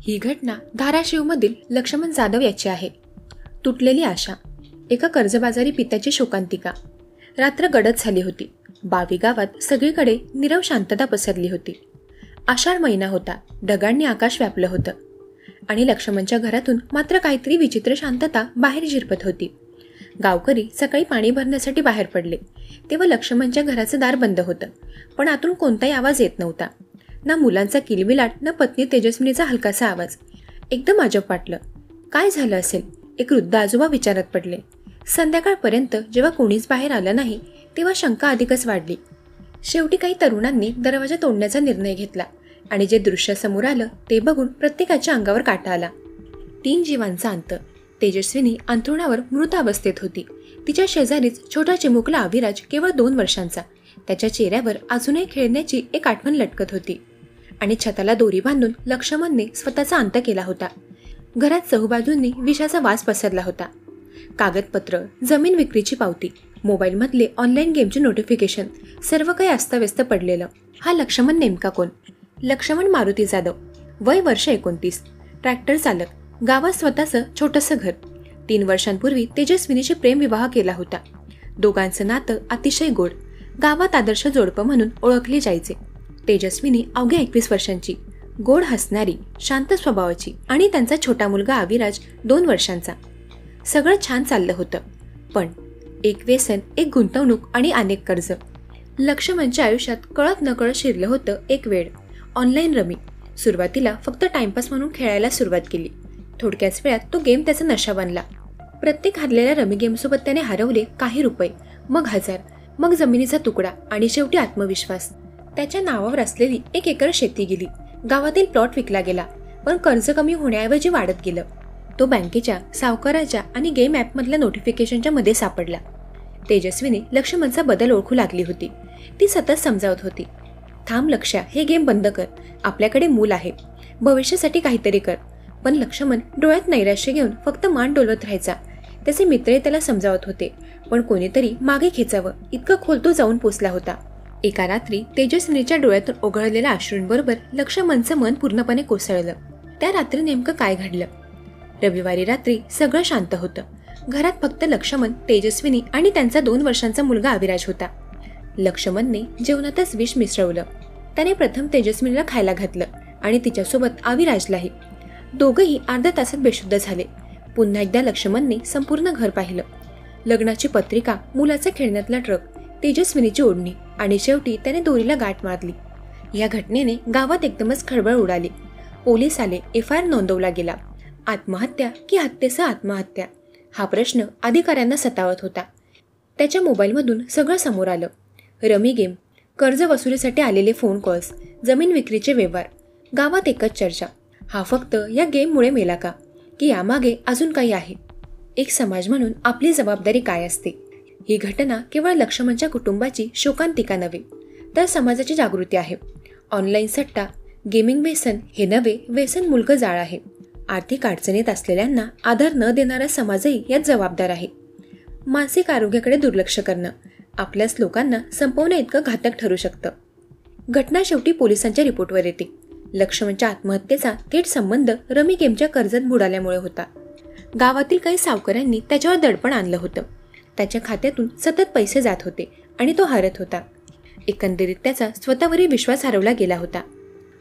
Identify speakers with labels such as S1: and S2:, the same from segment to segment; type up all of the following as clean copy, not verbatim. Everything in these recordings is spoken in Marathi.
S1: ही घटना धाराशिवमधील लक्ष्मण जाधव याची आहे. तुटलेली आशा. एका कर्जबाजारी पित्याची शोकांतिका. रात्र गडद झाली होती. बावी गावात सगळीकडे नीरव शांतता पसरली होती. आषाढ महिना होता. ढगांनी आकाश व्यापलं होतं आणि लक्ष्मणच्या घरातून मात्र काहीतरी विचित्र शांतता बाहेर झिरपत होती. गावकरी सकाळी पाणी भरण्यासाठी बाहेर पडले तेव्हा लक्ष्मणच्या घराचं दार बंद होतं, पण आतून कोणताही आवाज येत नव्हता. ना मुलांचा किलबिलाट, ना पत्नी तेजस्विनीचा हलकासा आवाज. एकदम अजब वाटलं. काय झालं असेल? एक वृद्ध आजोबा विचारात पडले. संध्याकाळपर्यंत जेव्हा कोणीच बाहेर आलं नाही तेव्हा शंका अधिकच वाढली. शेवटी काही तरुणांनी दरवाजा तोडण्याचा निर्णय घेतला आणि जे दृश्य समोर आलं ते बघून प्रत्येकाच्या अंगावर काटा आला. 3 जीवांचा अंत. तेजस्विनी अंथरुणावर मृत अवस्थेत होती. तिच्या शेजारीच छोटा चिमुकला अविराज, केवळ 2 वर्षांचा. त्याच्या चेहऱ्यावर अजूनही खेळण्याची एक आठवण लटकत होती. आणि छताला दोरी बांधून लक्ष्मणने स्वतःचा अंत केला होता. घरात चहूबाजूंनी विषाचा वास पसरला होता. कागदपत्र, जमीन विक्रीची पावती, मोबाईलमधले ऑनलाईन गेमचे नोटिफिकेशन, सर्व काही अस्ताव्यस्त पडलेलं. हा लक्ष्मण नेमका कोण? लक्ष्मण मारुती जाधव, वय वर्ष 29, ट्रॅक्टर चालक, गावात स्वतःचं छोटंसं घर. 3 वर्षांपूर्वी तेजस्विनीशी प्रेमविवाह केला होता. दोघांचं नातं अतिशय गोड. गावात आदर्श जोडपं म्हणून ओळखले जायचे. तेजस्विनी अवघ्या 21 वर्षांची, गोड हसणारी, शांत स्वभावाची, आणि त्यांचा छोटा मुलगा अविराज 2 वर्षांचा. सगळं छान चाललं होतं, पण एक व्यसन, एक गुंतवणूक आणि अनेक कर्ज. लक्ष्मणच्या आयुष्यात कळत नकळत शिरलं होतं एक वेळ. Online rummy. सुरुवातीला फक्त टाइमपास म्हणून खेळायला सुरुवात केली. थोडक्याच वेळात तो गेम त्याचा नशा बनला. प्रत्येक हरलेल्या रमी गेमसोबत त्याने हरवले काही रुपये, मग 1000, मग जमिनीचा तुकडा आणि शेवटी आत्मविश्वास. त्याच्या नावावर असलेली 1 एकर शेती गेली. गावातील प्लॉट विकला गेला, पण कर्ज कमी होण्याऐवजी वाढत गेलं. तो बँकेच्या, सावकाराच्या आणि गेम ॲपमधल्या नोटिफिकेशनच्या मध्ये सापडला. तेजस्विनी लक्ष्मणचा बदल ओळखू लागली होती. ती सतत समजावत होती, थांब लक्ष्या, हे गेम बंद कर. आपल्याकडे मूल आहे, भविष्यासाठी काहीतरी कर. पण लक्ष्मण डोळ्यात नैराश्य घेऊन फक्त मान डोलवत राहायचा. त्याचे मित्रही त्याला समजावत होते, पण कोणीतरी मागे खेचावं इतकं खोल तो जाऊन पोचला होता. एका रात्री तेजस्विनीच्या डोळ्यातून ओघळलेल्या अश्रूंबरोबर लक्ष्मणचं मन पूर्णपणे कोसळलं. त्या रात्री नेमकं काय घडलं? रविवारी रात्री सगळं शांत होतं. घरात फक्त लक्ष्मण, तेजस्विनी आणि त्यांचा 2 वर्षांचा मुलगा अविराज होता. लक्ष्मणने जेवणातच विष मिसळवलं. त्याने प्रथम तेजस्विनीला खायला घातलं आणि तिच्यासोबत अविराजलाही. दोघंही अर्ध्या तासात बेशुद्ध झाले. पुन्हा एकदा लक्ष्मणने संपूर्ण घर पाहिलं. लग्नाची पत्रिका, मुलाचा खेळण्यातला ट्रक, तेजस्विनीची ओढणी आणि शेवटी त्याने दोरीला गाठ मारली. या घटनेने गावात एकदमच खळबळ उडाली. पोलीस आले. FIR नोंदवला गेला. आत्महत्या की हत्येसह आत्महत्या, हा प्रश्न अधिकाऱ्यांना सतावत होता. त्याच्या मोबाईलमधून सगळं समोर आलं. रमी गेम, कर्ज वसुलीसाठी आलेले फोन कॉल्स, जमीन विक्रीचे व्यवहार. गावात एकच चर्चा, हा फक्त या गेममुळे मेला का, की यामागे अजून काही आहे? एक समाज म्हणून आपली जबाबदारी काय असते? ही घटना केवळ लक्ष्मणच्या कुटुंबाची शोकांतिका नव्हे, तर समाजाची जागृती आहे. ऑनलाईन सट्टा, गेमिंग व्यसन हे नवे व्यसन मुलगं जाळ आहे. आर्थिक अडचणीत असलेल्यांना आधार न देणारा समाजही यात जबाबदार आहे. मानसिक आरोग्याकडे दुर्लक्ष करणं आपल्याच लोकांना संपवण्या इतकं घातक ठरू शकतं. घटना शेवटी पोलिसांच्या रिपोर्टवर येते. लक्ष्मणच्या आत्महत्येचा थेट संबंध रमी गेमच्या कर्जात बुडाल्यामुळे होता. गावातील काही सावकारांनी त्याच्यावर दडपण आणलं होतं. त्याच्या खात्यातून सतत पैसे जात होते आणि तो हरत होता. एकंदरीत त्याचा स्वतःवरील विश्वास हरवला गेला होता.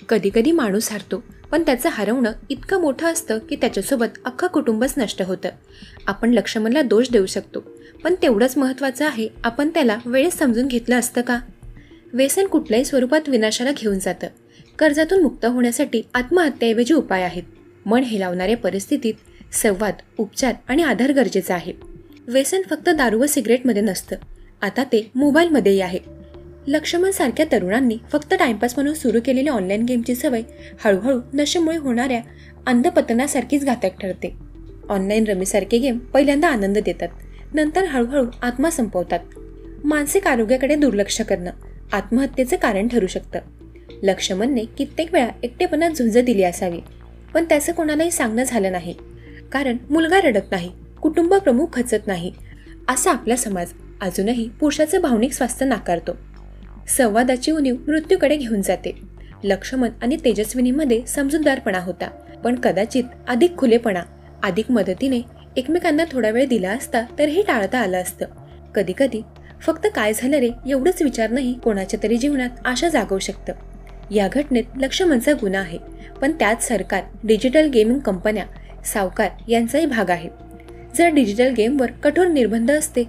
S1: कधी कधी माणूस हरतो, पण त्याचं हरवणं इतकं मोठं असतं की त्याच्यासोबत अख्खं कुटुंबच नष्ट होतं. आपण लक्ष्मणला दोष देऊ शकतो, पण तेवढंच महत्त्वाचं आहे, आपण त्याला वेळेत समजून घेतलं असतं का? व्यसन कुठल्याही स्वरूपात विनाशाला घेऊन जातं. कर्जातून मुक्त होण्यासाठी आत्महत्येऐवजी उपाय आहेत. मन हेलावणाऱ्या परिस्थितीत संवाद, उपचार आणि आधार गरजेचा आहे. व्यसन फक्त दारू व सिगरेटमध्ये नसतं, आता ते मोबाईलमध्येही आहे. लक्ष्मण सारख्या तरुणांनी फक्त टाइमपास म्हणून सुरू केलेली ऑनलाईन गेमची सवय हळूहळू नशेमुळे होणाऱ्या अंधपतनासारखीच घातक ठरते. ऑनलाईन रमीसारखे गेम पहिल्यांदा आनंद देतात, नंतर हळूहळू आत्मा संपवतात. मानसिक आरोग्याकडे दुर्लक्ष करणं आत्महत्येचं कारण ठरू शकतं. लक्ष्मणने कित्येक वेळा एकटेपणात झुंज दिली असावी, पण त्याचं कोणालाही सांगणं झालं नाही. कारण मुलगा रडत नाही, कुटुंब प्रमुख खचत नाही, असा आपला समाज अजूनही पुरुषाचं भावनिक स्वास्थ्य नाकारतो. संवादाची उणीव मृत्यूकडे घेऊन जाते. लक्ष्मण आणि तेजस्विनीमध्ये समजूतदारपणा होता, पण कदाचित अधिक खुलेपणा, अधिक मदतीने एकमेकांना थोडा वेळ दिला असता तर हे टाळता आलं असतं. कधी कधी फक्त काय झालं रे एवढंच विचारणंही कोणाच्या तरी जीवनात आशा जागवू शकतं. या घटनेत लक्ष्मणचा गुन्हा आहे, पण त्यात सरकार, डिजिटल गेमिंग कंपन्या, सावकार यांचाही भाग आहे. जर डिजिटल गेमवर कठोर निर्बंध असते,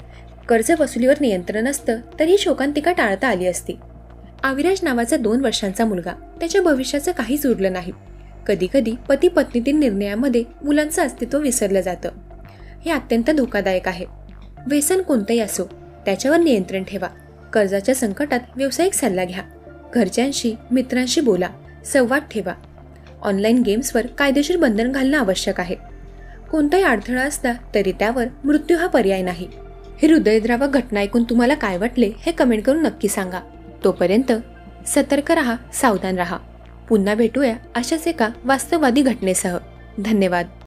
S1: कर्ज वसुलीवर नियंत्रण असतं, तर ही शोकांतिका टाळता आली असती. अविराज नावाचा 2 वर्षांचा मुलगा, त्याच्या भविष्याचं काहीच उरलं नाही. कधी कधी पती पत्नीतील निर्णयामध्ये मुलांचं अस्तित्व विसरलं जातं. हे अत्यंत धोकादायक आहे. व्यसन कोणतंही असो, त्याच्यावर नियंत्रण ठेवा. कर्जाच्या संकटात व्यावसायिक सल्ला घ्या. घरच्यांशी, मित्रांशी बोला, संवाद ठेवा. ऑनलाईन गेम्सवर कायदेशीर बंधन घालणं आवश्यक आहे. कोणताही अडथळा असला तरी त्यावर मृत्यू हा पर्याय नाही. ही हृदयद्रावक घटना ऐकून तुम्हाला काय वाटले हे कमेंट करून नक्की सांगा. तोपर्यंत सतर्क रहा, सावधान रहा. पुन्हा भेटूया अशाच एका वास्तववादी घटनेसह. धन्यवाद.